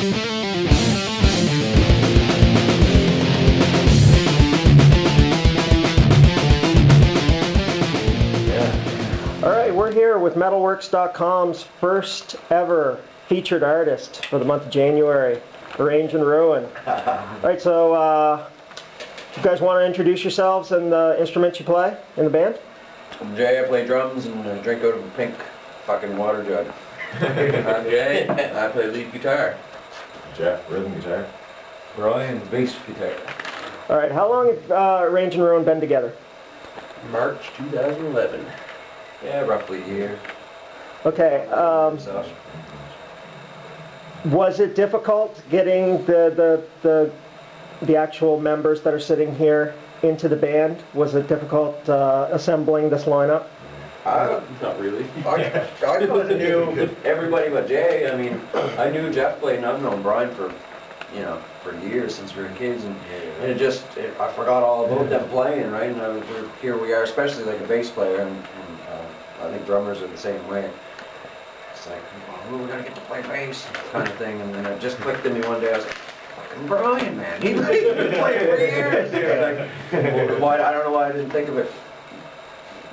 We're here with Mettalworx.com's first ever featured artist for the month of January, Arrange and Ruin. Alright, so you guys want to introduce yourselves and the instruments you play in the band? I'm Jay, I play drums and drink out of a pink fucking water jug. I'm Jay, I play lead guitar. Jeff, rhythm guitar. Brian, bass guitar. Alright, how long have Arrange and Ruin been together? March 2011. Yeah, roughly a year. Okay, was it difficult getting the actual members that are sitting here into the band? Was it difficult assembling this lineup? Not really. I kind of knew everybody but Jay. I mean, I knew Jeff played and I've known Brian for years since we were kids, and I forgot all about them playing, right? And here we are, especially like a bass player, and I think drummers are the same way. It's like, oh, we gotta get to play bass, kind of thing. And then it just clicked in me one day. I was like, fucking Brian, man, he's been playing for years. Like, I don't know why I didn't think of it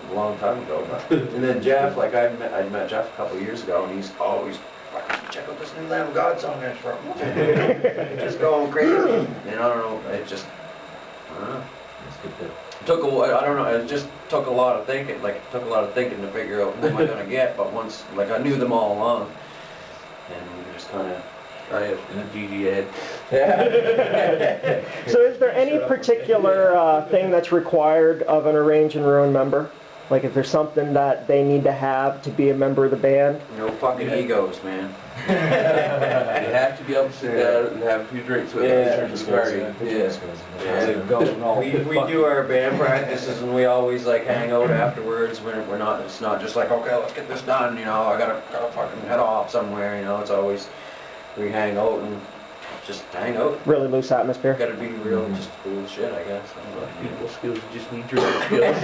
a long time ago. But. And then Jeff, like I'd met Jeff a couple of years ago, and he's always, check out this new Lamb of God song that's from. Just going crazy. And I don't know, it just, I don't know. Took a while, I don't know, it just took a lot of thinking, to figure out what am I going to get, but once, like I knew them all along, and we just kind of, I have a GG head. Yeah. So is there any particular thing that's required of an Arrange and Ruin member? Like if there's something that they need to have to be a member of the band? No fucking egos, man. You have to be able to sit down and have a few drinks with us. We do our band practices and we always like hang out afterwards. We're not, it's not just like, okay, let's get this done, you know, I gotta fucking head off somewhere, you know, it's always, we hang out and just hang out. Really loose atmosphere? Gotta be real, just cool shit, I guess. People skills, you just need drinking skills.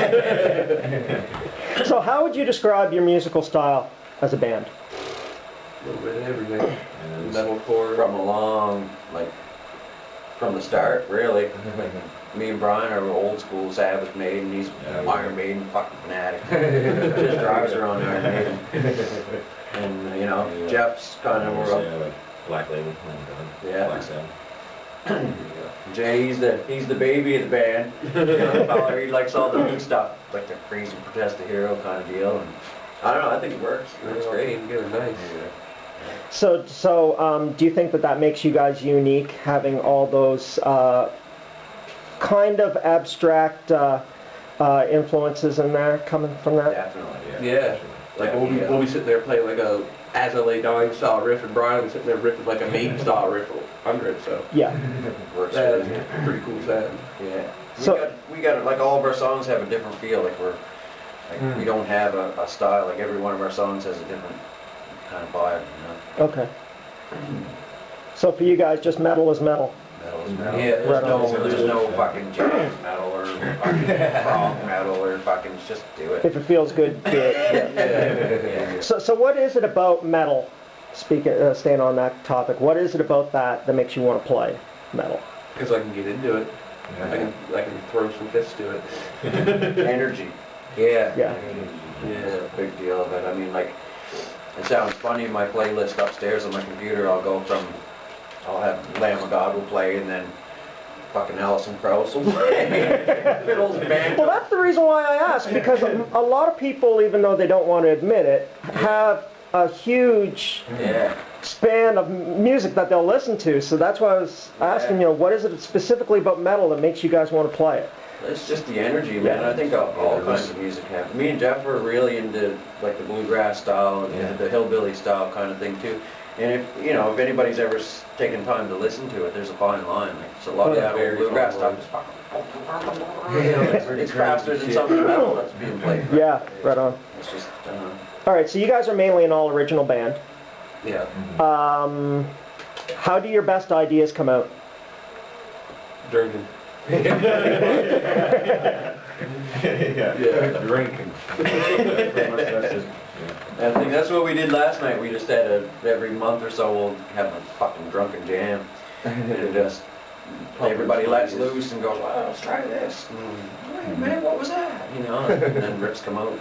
So how would you describe your musical style as a band? A little bit of everything. Metalcore. From the start, really. Me and Brian are old school Sabbath Maiden, he's Iron Maiden fucking fanatic. Just drives around Iron Maiden. And, you know, Jeff's kind of like Black Label. Yeah. Black Sabbath. Jay, he's the baby of the band. Young fella, he likes all the new stuff, like the crazy protest the hero kind of deal. And I don't know, I think it works. It's great, together nice. So do you think that makes you guys unique, having all those kind of abstract influences in there coming from that? Definitely, yeah. Like we'll be sitting there playing like a As I Lay Dying style riff, and Brian will be sitting there riffing like a Maiden style riff under it, so. Yeah. Works that is a pretty cool sound. Yeah. So we got like all of our songs have a different feel, like we don't have a style, like every one of our songs has a different kind of vibe, you know? Okay. So for you guys, just metal is metal? Metal is metal. Yeah, There's no fucking jazz metal or fucking rock metal or fucking, just do it. If it feels good, do it. Yeah. So what is it about metal, staying on that topic, what is it about that makes you want to play metal? Because I can get into it. I can throw some fists to it. Energy. Yeah. Yeah. It's a big deal of it. I mean, like, it sounds funny, my playlist upstairs on my computer, I'll have Lamb of God will play, and then fucking Alison Krauss will play. Fiddles and banjo. Well, that's the reason why I asked, because a lot of people, even though they don't want to admit it, have a huge span of music that they'll listen to. So that's why I was asking, you know, what is it specifically about metal that makes you guys want to play it? It's just the energy, man. I think all kinds of music have. Me and Jeff are really into like the bluegrass style and the hillbilly style kind of thing too. And if anybody's ever taken time to listen to it, there's a fine line. Like, so a lot of that old bluegrass stuff is fucking. It's faster than some of the metal that's being played. Right? Yeah, right on. It's just. All right, so you guys are mainly an all-original band. Yeah. How do your best ideas come out? Drinking. Drinking. I think that's what we did last night. We just had every month or so we'll have a fucking drunken jam. And just, everybody lets loose and goes, wow, let's try this. Hey man, what was that? You know, and then rips come out.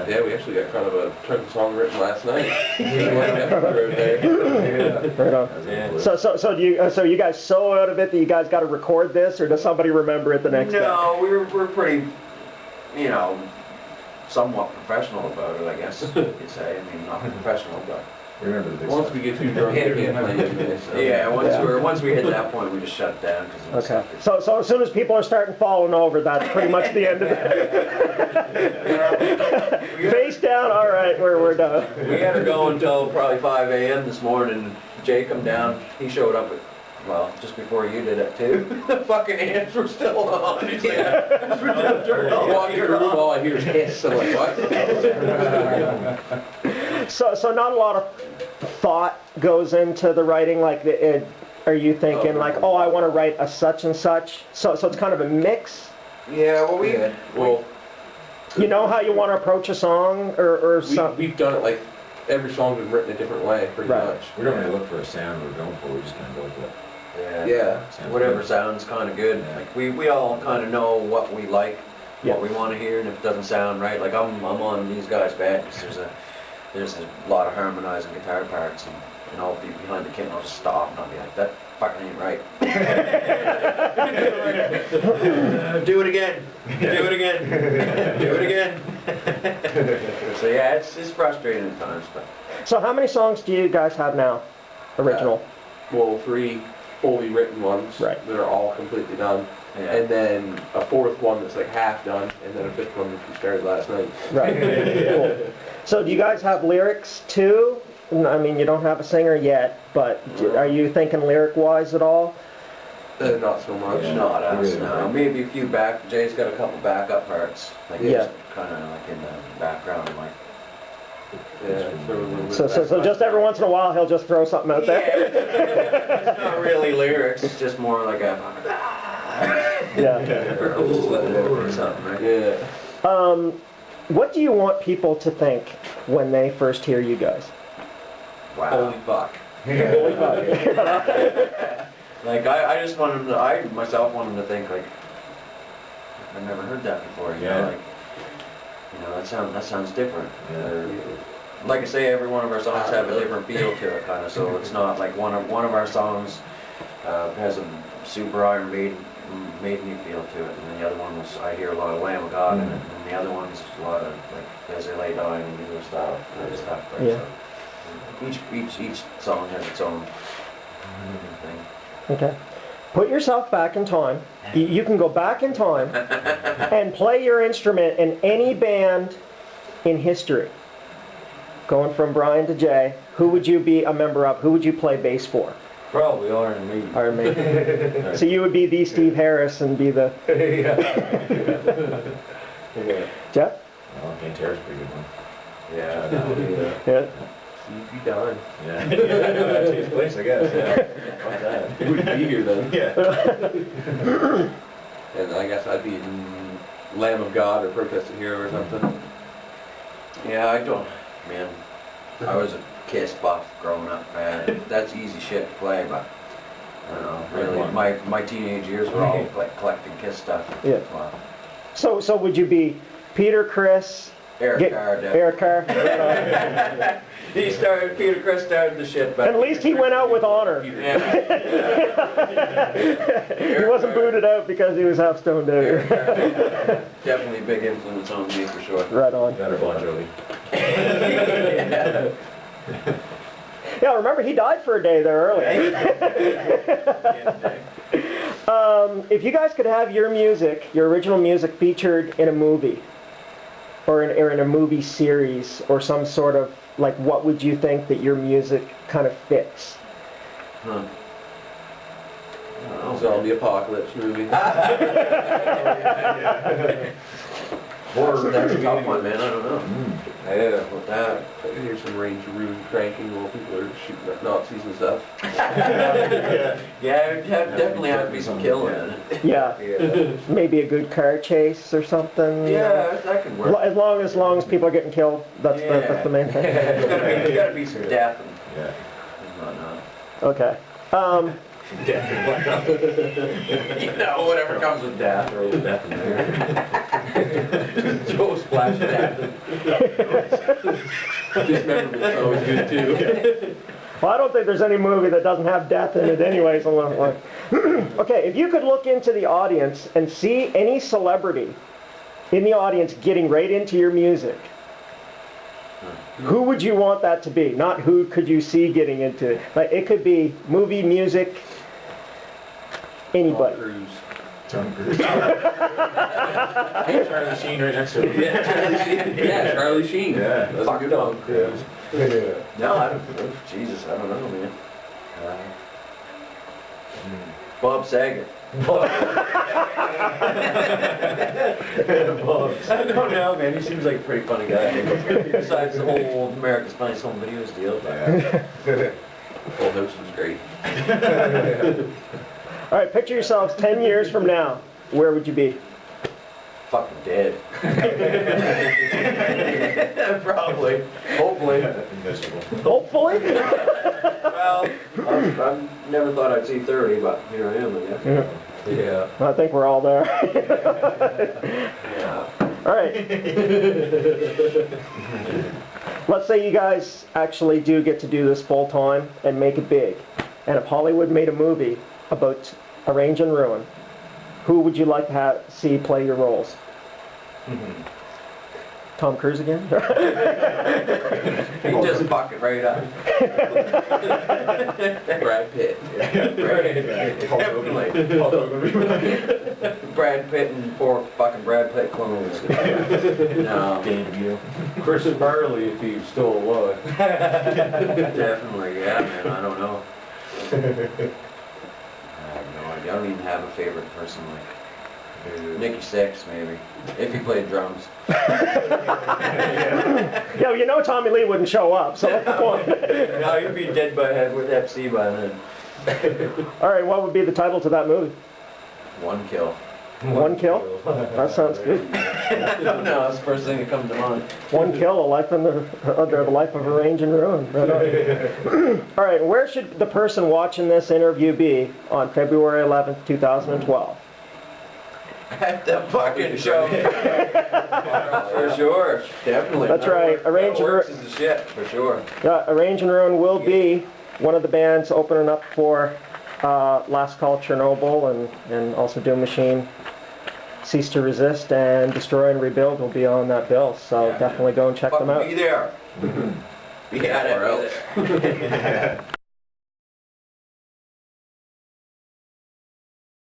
Yeah, we actually got kind of a chunk of song written last night. Right on. Yeah. So do you, so you guys so out of it that you guys got to record this, or does somebody remember it the next day? No, we're pretty, you know, somewhat professional about it, I guess you could say. I mean, not professional, but Remember the big Once stuff. we get too drunk, we can't play it. So. yeah, once we hit that point, we just shut it down. Cause Okay. So as soon as people are starting falling over, that's pretty much the end of it. Face down. All right, we're done. We had her go until probably 5 a.m. this morning. Jay come down. He showed up at, well, just before you did it too. The fucking amps were still on. He's like, I walk into the room, all I hear is hiss. I'm like, what? So not a lot of thought goes into the writing. Like, are you thinking like, oh, I want to write a such and such? So it's kind of a mix. yeah, well, Well, You know how you want to approach a song, or something. we've done it like every song's been written a different way, pretty Right. much. We don't really look for a sound we're going for, we just kind of go with it. yeah, Yeah. whatever sounds kind of good. Like we all kind of know what we like, Yeah. what we want to hear, and if it doesn't sound right, like I'm on these guys' bad because there's a lot of harmonizing guitar parts, and I'll be behind the kit and I'll just stop and I'll be like, that fucking ain't right. Do it again. Do it again. Do it again. So yeah, it's frustrating at times, but So how many songs do you guys have now? Original. Well, 3 fully written ones Right. that are all completely done. yeah. And then a 4th one that's like half done, and then a 5th one that we started last night. Right. Cool. So do you guys have lyrics too? I mean, you don't have a singer yet, but are you thinking lyric-wise at all? Not so much. Not us, Really, no. right? Maybe a few back. Jay's got a couple backup parts, like Yeah. just kind of like in the background, like. Yeah, throw a little bit So back. just every once in a while he'll just throw something out there. It's not really lyrics. It's just more like a. Yeah. Or just let it out or something, right? Yeah. What do you want people to think when they first hear you guys? Wow. Holy fuck. Like I just want them to. I myself want them to think like. I've never heard that before. You Yeah. know, like. You know, that sounds different. Yeah. Or, like I say, every one of our songs have a different feel to it, kind of. So it's not like one of our songs has a super Iron Maiden feel to it, and then the other one was I hear a lot of Lamb of God in it, and the other one's a lot of like As They Lay Dying and newer style kind of stuff. Right? Yeah. So each song has its own thing. Okay. Put yourself back in time. You can go back in time and play your instrument in any band in history. Going from Brian to Jay, who would you be a member of? Who would you play bass for? Probably Iron Maiden. Iron Maiden. So you would be the Steve Harris and be the... Jeff? Well, Pantera's a pretty good one. Yeah. Yeah. You'd be done. Yeah. That's his place, I guess, yeah. Fuck that. You wouldn't be here then. Yeah. And I guess I'd be in Lamb of God or Protestant Hero or something. Yeah, I don't. Man, I was a Kiss buff growing up, man. That's easy shit to play, but I don't know. Really, my teenage years were all like collecting Kiss stuff. Yeah. Wow. So would you be Peter, Chris, Eric Carr did. Eric Carr? Peter Chris started the shit, but At least he went out with honor. Yeah. He wasn't booted out because he was half stoned out. Definitely a big influence on me for sure. Right on. Better Bon Jovi. Yeah. Yeah, remember he died for a day there early. If you guys could have your music, your original music, featured in a movie, or in a movie series, or some sort of, like, what would you think that your music kind of fits? Huh. I don't know, Zombie apocalypse movie. That's a tough one, man, I don't know. Yeah, with that, here's some range of room cranking while people are shooting at Nazis and stuff. Yeah, it'd definitely have to be some killing in it. Yeah, maybe a good car chase or something. Yeah, that could work. As long as people are getting killed, that's the main thing. There's gotta be some death and Yeah. whatnot. Okay. You know, whatever comes with death. Throw the death in there. Joe splash death. Dismemberment's always good too. Well, I don't think there's any movie that doesn't have death in it anyways. Okay, if you could look into the audience and see any celebrity in the audience getting right into your music, who would you want that to be? Not who could you see getting into it. Like, it could be movie, music, anybody. Tom Cruise. Charlie Sheen right next to him. Yeah, Charlie Sheen. Yeah, that's a good one. Yeah. No, I don't, Jesus, I don't know, man. Bob Saget. I don't know, man. He seems like a pretty funny guy. Besides the whole America's Funniest Home Videos deal. Yeah. Full House was great. All right, picture yourselves 10 years from now. Where would you be? Fucking dead. Probably. Hopefully. Miserable. Hopefully. Well, I never thought I'd see 30, but here I am, I guess. Yeah. I think we're all there. Yeah. All right. Let's say you guys actually do get to do this full time and make it big. And if Hollywood made a movie about Arrange and Ruin, who would you like to see play your roles? Tom Cruise again? He just fuck it right up. Brad Pitt. Definitely. Brad Pitt and four fucking Brad Pitt clones. No. Chris Farley, if he's still alive. Definitely, yeah, man, I don't know. I have no idea. I don't even have a favorite person, like Nicky Six, maybe. If he played drums. Yeah, well, you know Tommy Lee wouldn't show up, so what's the point? No, you'd be dead by head with FC by then. All right, what would be the title to that movie? One kill. One Kill? That sounds good. I don't know, that's the first thing that comes to mind. One Kill, a life in the life of Arrange and Ruin. Right on. All right, where should the person watching this interview be on February 11th, 2012? At the fucking show. For sure, definitely. That's right. Arrange and Mettalworx is the shit, for sure. Arrange and Ruin will be one of the bands opening up for Last Call Chernobyl and also Doom Machine. Cease to Resist and Destroy and Rebuild will be on that bill, so definitely go and check them out. Be there. Be at it.